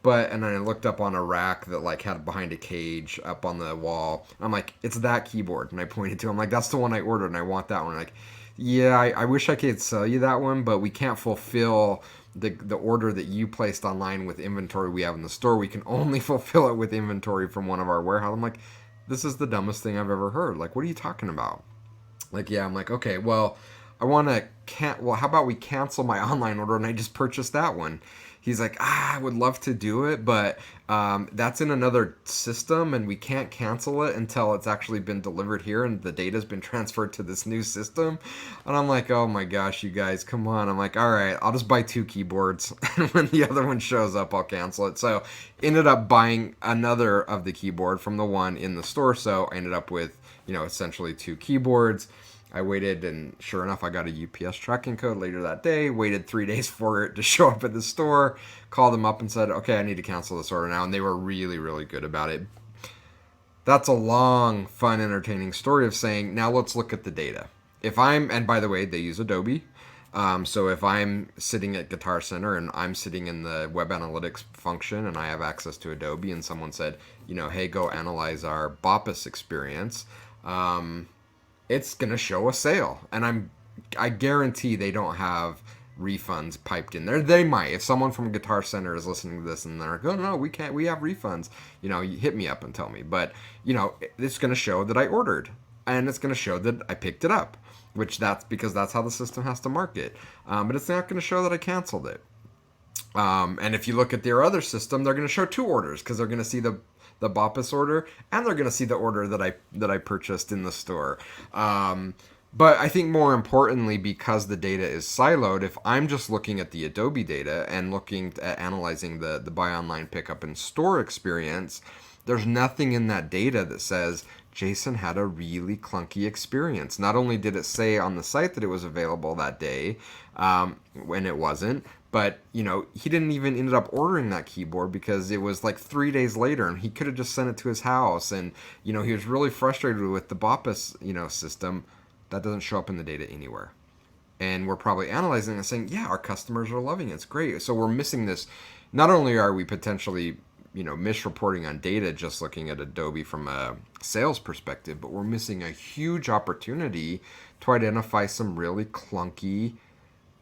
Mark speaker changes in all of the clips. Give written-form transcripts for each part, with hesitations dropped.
Speaker 1: And then I looked up on a rack that like had behind a cage up on the wall. I'm like, it's that keyboard, and I pointed to. I'm like, that's the one I ordered, and I want that one. Like, yeah, I wish I could sell you that one, but we can't fulfill the order that you placed online with inventory we have in the store. We can only fulfill it with inventory from one of our warehouse. I'm like, this is the dumbest thing I've ever heard. Like, what are you talking about? Like, yeah, I'm like, okay, well, I want to can't. Well, how about we cancel my online order and I just purchase that one? He's like, I would love to do it, but that's in another system, and we can't cancel it until it's actually been delivered here and the data's been transferred to this new system. And I'm like, oh my gosh, you guys, come on. I'm like, all right, I'll just buy two keyboards, and when the other one shows up, I'll cancel it. So ended up buying another of the keyboard from the one in the store. So I ended up with, essentially two keyboards. I waited, and sure enough, I got a UPS tracking code later that day. Waited 3 days for it to show up at the store. Called them up and said, okay, I need to cancel this order now. And they were really, really good about it. That's a long, fun, entertaining story of saying, now let's look at the data. And by the way, they use Adobe. So if I'm sitting at Guitar Center and I'm sitting in the web analytics function and I have access to Adobe and someone said, hey, go analyze our Boppus experience, it's going to show a sale. And I guarantee they don't have refunds piped in there. They might. If someone from Guitar Center is listening to this and they're like, oh, no, we can't, we have refunds, you hit me up and tell me. But, it's going to show that I ordered and it's going to show that I picked it up, which that's because that's how the system has to mark it. But it's not going to show that I canceled it. And if you look at their other system, they're going to show two orders because they're going to see the Boppus order and they're going to see the order that I purchased in the store. But I think more importantly, because the data is siloed, if I'm just looking at the Adobe data and looking at analyzing the buy online pickup in store experience, there's nothing in that data that says Jason had a really clunky experience. Not only did it say on the site that it was available that day, when it wasn't, but he didn't even ended up ordering that keyboard because it was like 3 days later, and he could have just sent it to his house. And he was really frustrated with the Boppus system that doesn't show up in the data anywhere. And we're probably analyzing and saying, yeah, our customers are loving it. It's great. So we're missing this. Not only are we potentially misreporting on data just looking at Adobe from a sales perspective, but we're missing a huge opportunity to identify some really clunky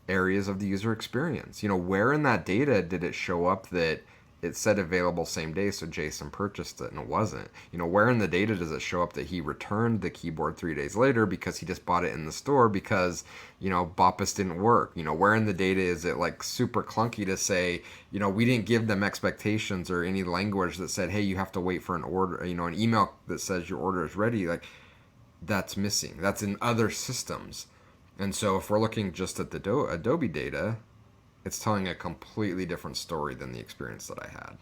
Speaker 1: areas of the user experience. Where in that data did it show up that it said available same day, so Jason purchased it and it wasn't? Where in the data does it show up that he returned the keyboard 3 days later because he just bought it in the store because, Boppus didn't work? Where in the data is it like super clunky to say, we didn't give them expectations or any language that said, hey, you have to wait for an order, an email that says your order is ready? Like, that's missing. That's in other systems. And so if we're looking just at the Adobe data, it's telling a completely different story than the experience that I had.